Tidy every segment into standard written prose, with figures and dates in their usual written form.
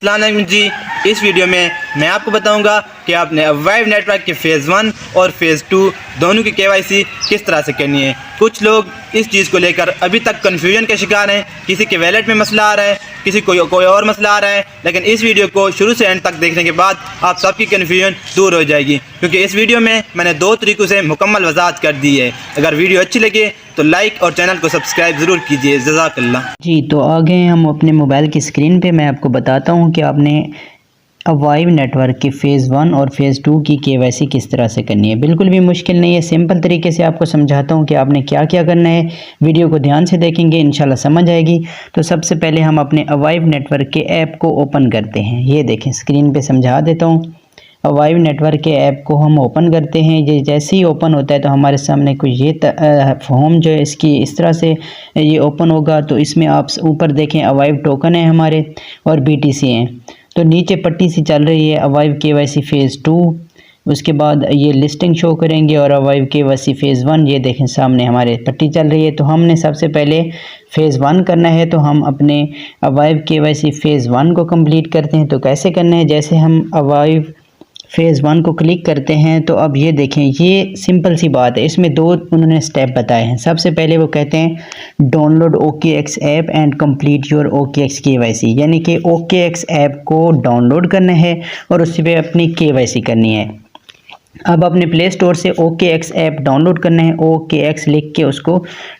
अस्सलाम वालेकुम जी। इस वीडियो में मैं आपको बताऊंगा कि आपने अवाइव नेटवर्क के फ़ेज़ 1 और फ़ेज़ 2 दोनों की केवाईसी किस तरह से करनी है। कुछ लोग इस चीज़ को लेकर अभी तक कन्फ्यूजन के शिकार हैं। किसी के वैलेट में मसला आ रहा है, किसी को कोई और मसला आ रहा है। लेकिन इस वीडियो को शुरू से एंड तक देखने के बाद आप सबकी कन्फ्यूजन दूर हो जाएगी, क्योंकि इस वीडियो में मैंने 2 तरीक़ों से मुकम्मल वज़ाहत कर दी है। अगर वीडियो अच्छी लगे तो लाइक और चैनल को सब्सक्राइब ज़रूर कीजिए। जज़ाकल्लाह। जी, तो आ गए हम अपने मोबाइल की स्क्रीन पे। मैं आपको बताता हूँ कि आपने अवाइव नेटवर्क के फ़ेज़ 1 और फ़ेज़ 2 की केवाईसी किस तरह से करनी है। बिल्कुल भी मुश्किल नहीं है, सिंपल तरीके से आपको समझाता हूँ कि आपने क्या क्या करना है। वीडियो को ध्यान से देखेंगे, इंशाल्लाह समझ आएगी। तो सबसे पहले हम अपने अवाइव नेटवर्क के ऐप को ओपन करते हैं। ये देखें, स्क्रीन पे समझा देता हूँ। अवाइव नेटवर्क के ऐप को हम ओपन करते हैं। ये जैसे ही ओपन होता है तो हमारे सामने कुछ ये फॉर्म जो है इसकी इस तरह से ये ओपन होगा। तो इसमें आप ऊपर देखें अवाइव टोकन है हमारे और BTC हैं। तो नीचे पट्टी सी चल रही है अवाइव KYC फ़ेज़ 2। उसके बाद ये लिस्टिंग शो करेंगे और अवाइव KYC फ़ेज़ 1 ये देखें सामने हमारे पट्टी चल रही है। तो हमने सबसे पहले फ़ेज़ 1 करना है, तो हम अपने अवाइव KYC फ़ेज़ 1 को कंप्लीट करते हैं। तो कैसे करना है, जैसे हम अवाइव फ़ेज़ 1 को क्लिक करते हैं तो अब ये देखें, ये सिंपल सी बात है। इसमें 2 उन्होंने स्टेप बताए हैं। सबसे पहले वो कहते हैं download OKX app and complete your OKX KYC, यानी कि OKX ऐप को डाउनलोड करना है और उसी पे अपनी KYC करनी है। अब अपने प्ले स्टोर से OKX ऐप डाउनलोड करना है। OKX लिख के उसको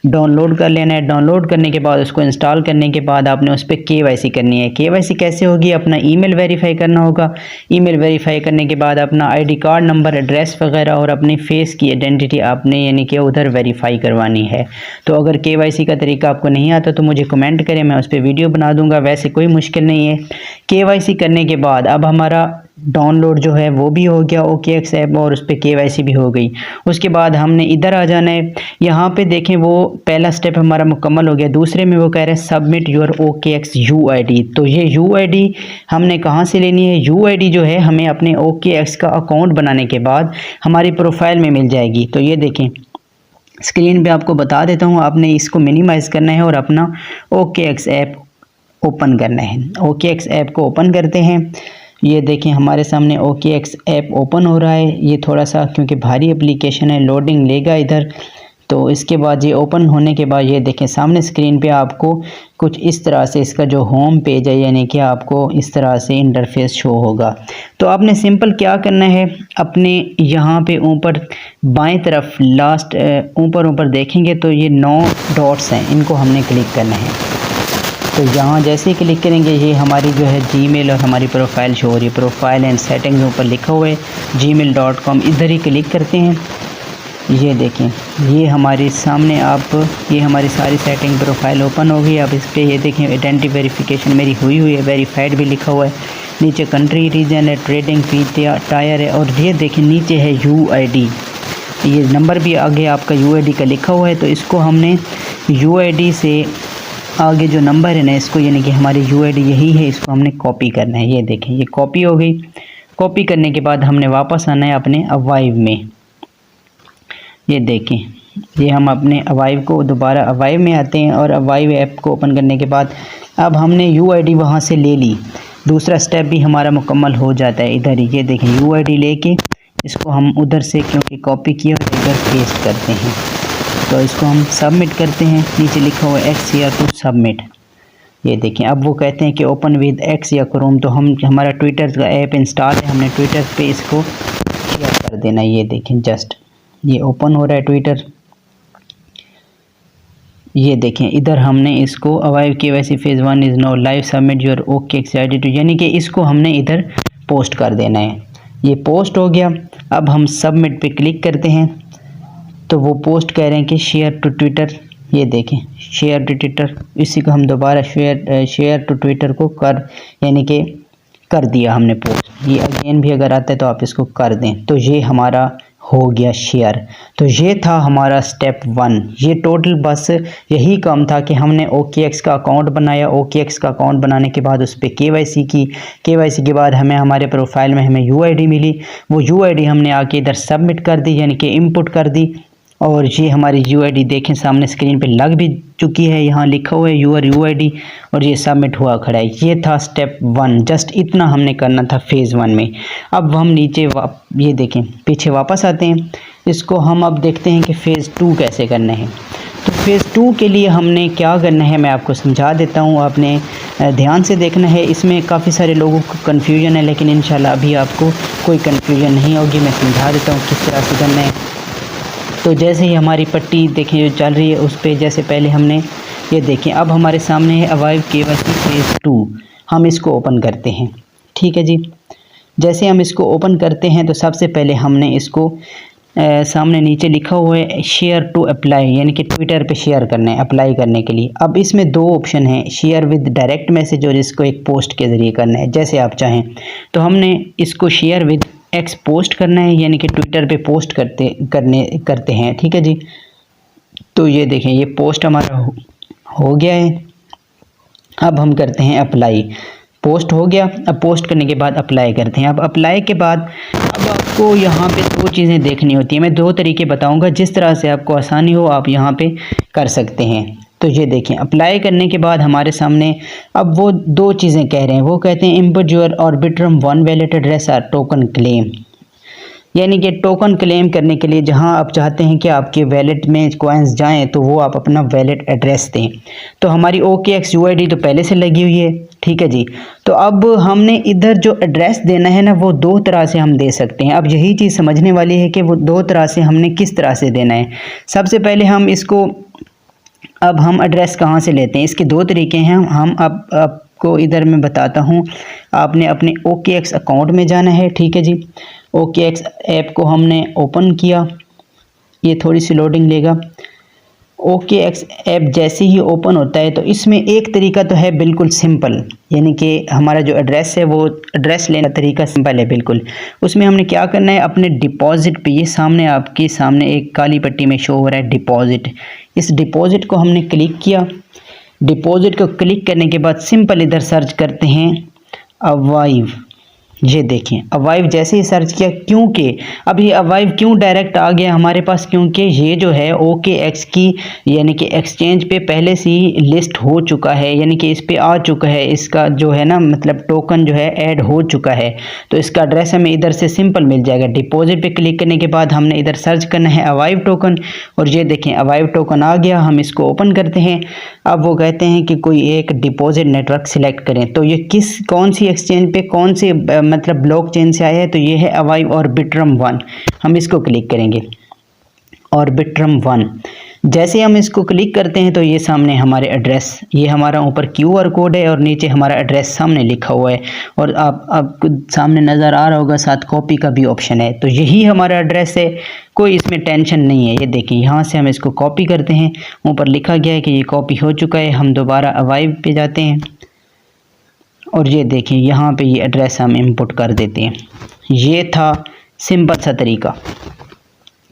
डाउनलोड कर लेना है। डाउनलोड करने के बाद उसको इंस्टॉल करने के बाद आपने उस पर KYC करनी है। KYC कैसे होगी, अपना ईमेल वेरीफाई करना होगा। ईमेल वेरीफाई करने के बाद अपना ID कार्ड नंबर, एड्रेस वगैरह और अपनी फेस की आइडेंटिटी आपने यानी कि उधर वेरीफाई करवानी है। तो अगर KYC का तरीका आपको नहीं आता तो मुझे कमेंट करें, मैं उस पर वीडियो बना दूँगा। वैसे कोई मुश्किल नहीं है। KYC करने के बाद अब हमारा डाउनलोड जो है वो भी हो गया OKX ऐप और उस पर KYC भी हो गई। उसके बाद हमने इधर आ जाना है। यहाँ पे देखें, वो पहला स्टेप हमारा मुकम्मल हो गया। दूसरे में वो कह रहे हैं सबमिट योर OKX UID। तो ये UID हमने कहाँ से लेनी है? UID जो है हमें अपने OKX का अकाउंट बनाने के बाद हमारी प्रोफाइल में मिल जाएगी। तो ये देखें, स्क्रीन पे आपको बता देता हूँ। आपने इसको मिनिमाइज़ करना है और अपना OKX ऐप ओपन करना है। OKX ऐप को ओपन करते हैं। ये देखें, हमारे सामने OKX ऐप ओपन हो रहा है। ये थोड़ा सा क्योंकि भारी एप्लीकेशन है, लोडिंग लेगा इधर। तो इसके बाद ये ओपन होने के बाद ये देखें सामने स्क्रीन पे आपको कुछ इस तरह से इसका जो होम पेज है यानी कि आपको इस तरह से इंटरफेस शो होगा। तो आपने सिंपल क्या करना है, अपने यहाँ पे ऊपर बाएं तरफ लास्ट ऊपर देखेंगे तो ये 9 डॉट्स हैं, इनको हमने क्लिक करना है। तो यहाँ जैसे ही क्लिक करेंगे ये हमारी जो है जीमेल और हमारी प्रोफाइल शो हो रही है। प्रोफाइल एंड सेटिंग्स ऊपर लिखा हुआ है gmail.com, इधर ही क्लिक करते हैं। ये देखें, ये हमारे सामने ये हमारी सारी सेटिंग प्रोफाइल ओपन हो गई। अब इस पर ये देखें आइडेंटिटी वेरिफिकेशन मेरी हुई है, वेरीफाइड भी लिखा हुआ है। नीचे कंट्री रीजन है, ट्रेडिंग फी टायर है और ये देखें नीचे है UID। ये नंबर भी आगे आपका UID का लिखा हुआ है। तो इसको हमने UID से आगे जो नंबर है ना, इसको यानी कि हमारी UID यही है, इसको हमने कॉपी करना है। ये देखें, ये कॉपी हो गई। कॉपी करने के बाद हमने वापस आना है अपने अवाइव में। ये देखें, ये हम अपने अवाइव को दोबारा अवाइव में आते हैं और अवाइव ऐप को ओपन करने के बाद अब हमने UID वहाँ से ले ली। दूसरा स्टेप भी हमारा मुकम्मल हो जाता है इधर ही। ये देखें, UID लेके इसको हम उधर से क्योंकि कॉपी किया और इधर पेस्ट करते हैं। तो इसको हम सबमिट करते हैं। नीचे लिखा हुआ है X या टू सबमिट। ये देखें, अब वो कहते हैं कि ओपन विद X या क्रोम। तो हमारा ट्विटर का ऐप इंस्टॉल है, हमने ट्विटर पे इसको शेयर कर देना। ये देखें, जस्ट ये ओपन हो रहा है ट्विटर। ये देखें, इधर हमने इसको अवाइव KYC phase 1 is now live submit your OKX ID, यानी कि इसको हमने इधर पोस्ट कर देना है। ये पोस्ट हो गया। अब हम सबमिट पे क्लिक करते हैं तो वो पोस्ट कह रहे हैं कि शेयर टू ट्विटर। ये देखें, शेयर टू ट्विटर, इसी को हम दोबारा शेयर टू ट्विटर को यानी कि कर दिया हमने पोस्ट। ये अगेन भी अगर आता है तो आप इसको कर दें। तो ये हमारा हो गया शेयर। तो ये था हमारा स्टेप 1। ये टोटल बस यही काम था कि हमने OKX का अकाउंट बनाया। OKX का अकाउंट बनाने के बाद उस पर KYC की। KYC के बाद हमें हमारे प्रोफाइल में हमें UID मिली। वो UID हमने आके इधर सबमिट कर दी यानी कि इनपुट कर दी। और ये हमारी यूआईडी देखें सामने स्क्रीन पे लग भी चुकी है, यहाँ लिखा हुआ है यूर यूआईडी और ये सबमिट हुआ खड़ा है। ये था स्टेप 1, जस्ट इतना हमने करना था फेज़ 1 में। अब हम नीचे ये देखें पीछे वापस आते हैं, इसको हम अब देखते हैं कि फ़ेज़ 2 कैसे करना है। तो फेज़ 2 के लिए हमने क्या करना है मैं आपको समझा देता हूँ, आपने ध्यान से देखना है। इसमें काफ़ी सारे लोगों को कन्फ्यूजन है, लेकिन इंशाल्लाह अभी आपको कोई कन्फ्यूजन नहीं होगी। मैं समझा देता हूँ किस तरह से करना है। तो जैसे ही हमारी पट्टी देखें जो चल रही है उस पर जैसे पहले हमने ये देखें, अब हमारे सामने है अवाइव केवाईसी फेज़ 2। हम इसको ओपन करते हैं, ठीक है जी। जैसे हम इसको ओपन करते हैं तो सबसे पहले हमने इसको सामने नीचे लिखा हुआ है शेयर टू अप्लाई, यानी कि ट्विटर पे शेयर करना है अप्लाई करने के लिए। अब इसमें 2 ऑप्शन हैं, शेयर विद डायरेक्ट मैसेज और इसको एक पोस्ट के ज़रिए करना है, जैसे आप चाहें। तो हमने इसको शेयर विद एक्स पोस्ट करना है, यानी कि ट्विटर पे पोस्ट करते हैं, ठीक है जी। तो ये देखें ये पोस्ट हमारा हो गया है। अब हम करते हैं अप्लाई, पोस्ट हो गया। अब पोस्ट करने के बाद अप्लाई करते हैं। अब अप्लाई के बाद अब आपको यहाँ पे 2 चीज़ें देखनी होती हैं। मैं 2 तरीके बताऊँगा, जिस तरह से आपको आसानी हो आप यहाँ पे कर सकते हैं। तो ये देखें अप्लाई करने के बाद हमारे सामने अब वो 2 चीज़ें कह रहे हैं। वो कहते हैं input your Arbitrum 1 wallet address or token claim, यानी कि टोकन क्लेम करने के लिए जहां आप चाहते हैं कि आपके वैलेट में कॉइन्स जाएं तो वो आप अपना वैलेट एड्रेस दें। तो हमारी OKX UID तो पहले से लगी हुई है, ठीक है जी। तो अब हमने इधर जो एड्रेस देना है ना वो 2 तरह से हम दे सकते हैं। अब यही चीज़ समझने वाली है कि वो 2 तरह से हमने किस तरह से देना है। सबसे पहले हम इसको अब हम एड्रेस कहाँ से लेते हैं, इसके 2 तरीके हैं। हम अब आपको इधर मैं बताता हूँ। आपने अपने OKX अकाउंट में जाना है, ठीक है जी। OKX ऐप को हमने ओपन किया, ये थोड़ी सी लोडिंग लेगा। OKX ऐप जैसे ही ओपन होता है तो इसमें एक तरीका तो है बिल्कुल सिंपल, यानी कि हमारा जो एड्रेस है वो एड्रेस लेने का तरीका सिंपल है बिल्कुल। उसमें हमने क्या करना है, अपने डिपॉजिट पे, ये सामने आपके सामने एक काली पट्टी में शो हो रहा है डिपॉजिट, इस डिपॉजिट को हमने क्लिक किया। डिपॉजिट को क्लिक करने के बाद सिंपल इधर सर्च करते हैं अवाइव। ये देखें अवाइव जैसे ही सर्च किया, क्योंकि अब ये अवाइव क्यों डायरेक्ट आ गया हमारे पास, क्योंकि ये जो है OKX की यानी कि एक्सचेंज पे पहले से ही लिस्ट हो चुका है, यानी कि इस पे आ चुका है, इसका जो है ना मतलब टोकन जो है ऐड हो चुका है। तो इसका एड्रेस हमें इधर से सिंपल मिल जाएगा। डिपॉजिट पे क्लिक करने के बाद हमने इधर सर्च करना है अवाइव टोकन, और ये देखें अवाइव टोकन आ गया। हम इसको ओपन करते हैं। अब वो कहते हैं कि कोई एक डिपॉजिट नेटवर्क सिलेक्ट करें, तो ये कौन सी एक्सचेंज पे कौन से मतलब ब्लॉकचेन से आया है, तो ये है अवाइव ऑर्बिट्रम 1। हम इसको क्लिक करेंगे ऑर्बिट्रम 1। जैसे हम इसको क्लिक करते हैं तो ये सामने हमारे एड्रेस, ये हमारा ऊपर QR कोड है और नीचे हमारा एड्रेस सामने लिखा हुआ है, और आपको सामने नज़र आ रहा होगा साथ कॉपी का भी ऑप्शन है। तो यही हमारा एड्रेस है, कोई इसमें टेंशन नहीं है। ये देखिए यहाँ से हम इसको कॉपी करते हैं, ऊपर लिखा गया है कि ये कॉपी हो चुका है। हम दोबारा अवाइव पे जाते हैं और ये देखिए यहाँ पे ये एड्रेस हम इंपुट कर देते हैं। ये था सिंपल सा तरीका,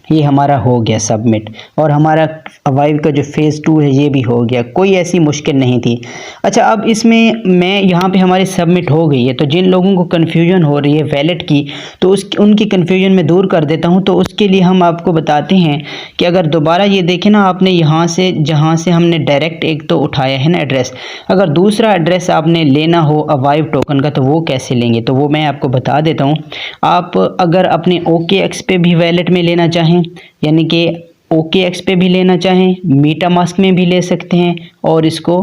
ये हमारा हो गया सबमिट, और हमारा अवाइव का जो फेज़ 2 है ये भी हो गया, कोई ऐसी मुश्किल नहीं थी। अच्छा अब इसमें मैं यहाँ पे हमारी सबमिट हो गई है, तो जिन लोगों को कन्फ्यूजन हो रही है वैलेट की, तो उनकी कन्फ्यूजन मैं दूर कर देता हूँ। तो उसके लिए हम आपको बताते हैं कि अगर दोबारा ये देखें ना, आपने यहाँ से जहाँ से हमने डायरेक्ट एक तो उठाया है ना एड्रेस, अगर दूसरा एड्रेस आपने लेना हो अवाइव टोकन का तो वो कैसे लेंगे, तो वो मैं आपको बता देता हूँ। आप अगर अपने OKX पे भी वैलेट में लेना चाहें, यानी कि OKX पे भी लेना चाहें, मीटामास्क में भी ले सकते हैं, और इसको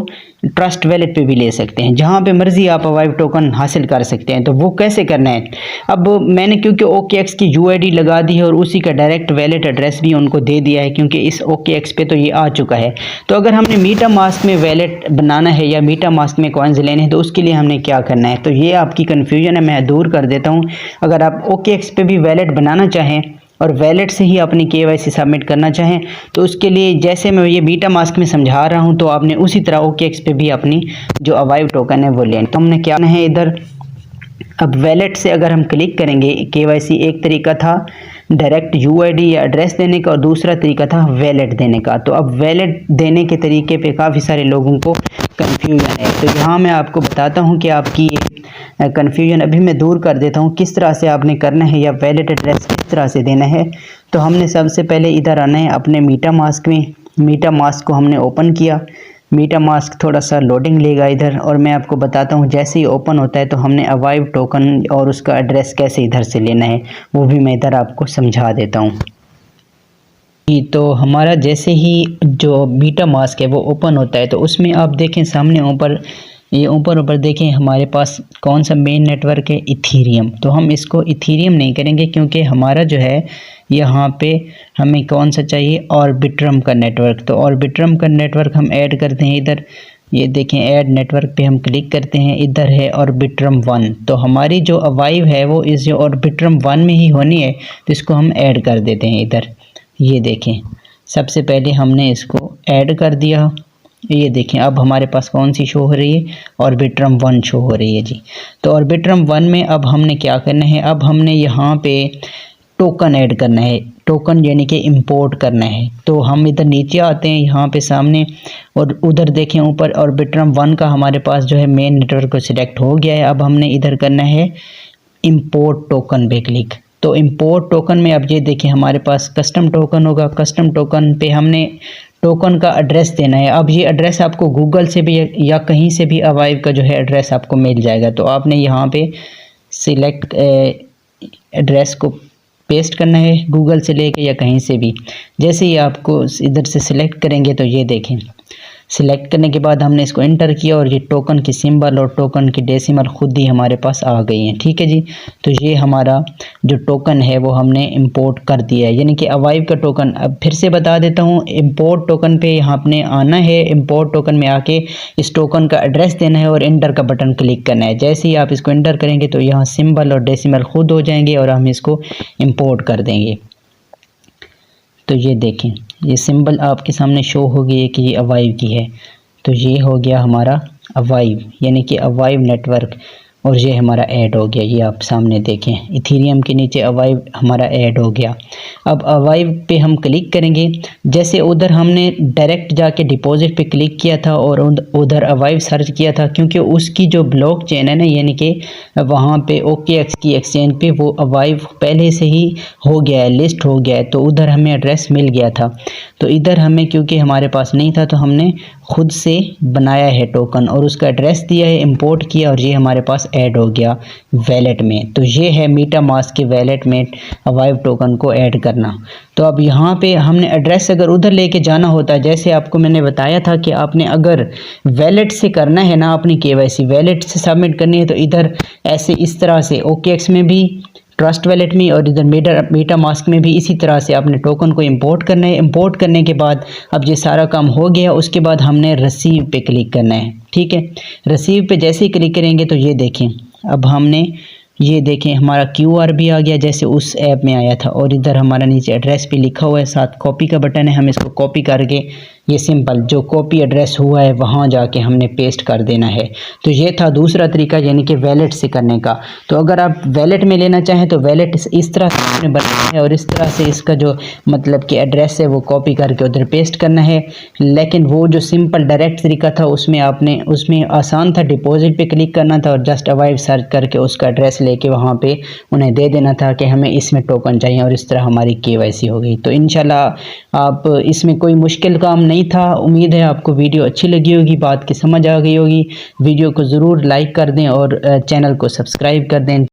ट्रस्ट वैलेट पे भी ले सकते हैं, जहाँ पे मर्जी आप अवाइव टोकन हासिल कर सकते हैं। तो वो कैसे करना है, अब मैंने क्योंकि OKX की UID लगा दी है और उसी का डायरेक्ट वैलेट एड्रेस भी उनको दे दिया है, क्योंकि इस OKX पे तो ये आ चुका है। तो अगर हमने मीटामास्क में वैलेट बनाना है या मीटामास्क में कॉइन्स लेने हैं, तो उसके लिए हमने क्या करना है, तो ये आपकी कन्फ्यूजन है, मैं दूर कर देता हूँ। अगर आप OKX पे भी वैलेट बनाना चाहें और वैलेट से ही अपनी KYC सबमिट करना चाहें, तो उसके लिए जैसे मैं ये मीटामास्क में समझा रहा हूं, तो आपने उसी तरह OKX पे भी अपनी जो अवाइव टोकन है वो लें। तो हमने क्या है इधर, अब वैलेट से अगर हम क्लिक करेंगे, KYC एक तरीका था डायरेक्ट UID या एड्रेस देने का, और दूसरा तरीका था वैलेट देने का। तो अब वैलेट देने के तरीके पे काफ़ी सारे लोगों को कन्फ्यूजन है, तो यहाँ मैं आपको बताता हूँ कि आपकी कन्फ्यूजन अभी मैं दूर कर देता हूँ, किस तरह से आपने करना है या वैलेट एड्रेस किस तरह से देना है। तो हमने सबसे पहले इधर आना है अपने मीटा मास्क में। मीटा मास्क को हमने ओपन किया। मीटा मास्क थोड़ा सा लोडिंग लेगा इधर, और मैं आपको बताता हूँ जैसे ही ओपन होता है तो हमने अवाइव टोकन और उसका एड्रेस कैसे इधर से लेना है वो भी मैं इधर आपको समझा देता हूँ। तो हमारा जैसे ही जो मीटा मास्क है वो ओपन होता है तो उसमें आप देखें सामने ऊपर, ये ऊपर देखें हमारे पास कौन सा मेन नेटवर्क है, इथीरियम। तो हम इसको इथीरियम नहीं करेंगे क्योंकि हमारा जो है यहाँ पे हमें कौन सा चाहिए, ऑर्बिट्रम का नेटवर्क। तो ऑर्बिट्रम का नेटवर्क हम ऐड करते हैं इधर, ये देखें ऐड नेटवर्क पे हम क्लिक करते हैं, इधर है ऑर्बिट्रम 1। तो हमारी जो अवाइव है वो इस जो ऑर्बिट्रम 1 में ही होनी है, तो इसको हम ऐड कर देते हैं इधर। ये देखें सबसे पहले हमने इसको ऐड कर दिया। ये देखें अब हमारे पास कौन सी शो हो रही है, ऑर्बिट्रम 1 शो हो रही है जी। तो ऑर्बिट्रम 1 में अब हमने क्या करना है, अब हमने यहाँ पे टोकन ऐड करना है, टोकन यानी कि इंपोर्ट करना है। तो हम इधर नीचे आते हैं यहाँ पे सामने, और उधर देखें ऊपर ऑर्बिट्रम 1 का हमारे पास जो है मेन नेटवर्क को सिलेक्ट हो गया है। अब हमने इधर करना है इंपोर्ट टोकन पे क्लिक। तो इंपोर्ट टोकन में अब ये देखिए हमारे पास कस्टम टोकन होगा, कस्टम टोकन पे हमने टोकन का एड्रेस देना है। अब ये एड्रेस आपको गूगल से भी या कहीं से भी अवाइव का जो है एड्रेस आपको मिल जाएगा। तो आपने यहाँ पे सिलेक्ट एड्रेस को पेस्ट करना है, गूगल से लेके या कहीं से भी। जैसे ही आपको इधर से सिलेक्ट करेंगे तो ये देखें सिलेक्ट करने के बाद हमने इसको एंटर किया और ये टोकन की सिंबल और टोकन की डेसिमल खुद ही हमारे पास आ गई हैं। ठीक है जी, तो ये हमारा जो टोकन है वो हमने इंपोर्ट कर दिया है, यानी कि अवाइव का टोकन। अब फिर से बता देता हूँ, इंपोर्ट टोकन पे यहाँ आपने आना है, इंपोर्ट टोकन में आके इस टोकन का एड्रेस देना है और एंटर का बटन क्लिक करना है। जैसे ही आप इसको एंटर करेंगे तो यहाँ सिंबल और डेसिमल खुद हो जाएंगे और हम इसको इंपोर्ट कर देंगे। तो ये देखें ये सिंबल आपके सामने शो हो गई है कि ये अवाइव की है। तो ये हो गया हमारा अवाइव, यानी कि अवाइव नेटवर्क, और ये हमारा ऐड हो गया। ये आप सामने देखें इथीरियम के नीचे अवाइव हमारा ऐड हो गया। अब अवाइव पे हम क्लिक करेंगे। जैसे उधर हमने डायरेक्ट जाके डिपॉजिट पे क्लिक किया था और उधर अवाइव सर्च किया था, क्योंकि उसकी जो ब्लॉक चेन है ना, यानी कि वहाँ पे OKX की एक्सचेंज पे वो अवाइव पहले से ही हो गया है, लिस्ट हो गया है। तो उधर हमें एड्रेस मिल गया था। तो इधर हमें क्योंकि हमारे पास नहीं था तो हमने खुद से बनाया है टोकन और उसका एड्रेस दिया है, इंपोर्ट किया, और ये हमारे पास ऐड हो गया वैलेट में। तो ये है मीटा मास्क के वैलेट में अवाइव टोकन को ऐड करना। तो अब यहाँ पे हमने एड्रेस अगर उधर लेके जाना होता है, जैसे आपको मैंने बताया था कि आपने अगर वैलेट से करना है ना अपनी KYC, वैलेट से सबमिट करनी है, तो इधर ऐसे इस तरह से OKX में भी, ट्रस्ट वैलेट में और इधर मीटा मास्क में भी इसी तरह से आपने टोकन को इंपोर्ट करना है। इंपोर्ट करने के बाद अब ये सारा काम हो गया, उसके बाद हमने रिसीव पे क्लिक करना है। ठीक है, रिसीव पे जैसे ही क्लिक करेंगे तो ये देखें अब हमने ये देखें हमारा QR भी आ गया जैसे उस ऐप में आया था, और इधर हमारा नीचे एड्रेस भी लिखा हुआ है, साथ कॉपी का बटन है। हम इसको कॉपी करके ये सिंपल जो कॉपी एड्रेस हुआ है वहाँ जाके हमने पेस्ट कर देना है। तो ये था दूसरा तरीका, यानी कि वैलेट से करने का। तो अगर आप वैलेट में लेना चाहें तो वैलेट इस तरह से आपने बनाना है और इस तरह से इसका जो मतलब कि एड्रेस है वो कॉपी करके उधर पेस्ट करना है। लेकिन वो जो सिंपल डायरेक्ट तरीका था उसमें आसान था, डिपॉजिट पे क्लिक करना था और जस्ट अवाइव सर्च करके उसका एड्रेस लेके वहाँ पे उन्हें दे देना था कि हमें इसमें टोकन चाहिए, और इस तरह हमारी KYC हो गई। तो इंशाल्लाह आप इसमें कोई मुश्किल काम नहीं था। उम्मीद है आपको वीडियो अच्छी लगी होगी, बात की समझ आ गई होगी। वीडियो को ज़रूर लाइक कर दें और चैनल को सब्सक्राइब कर दें।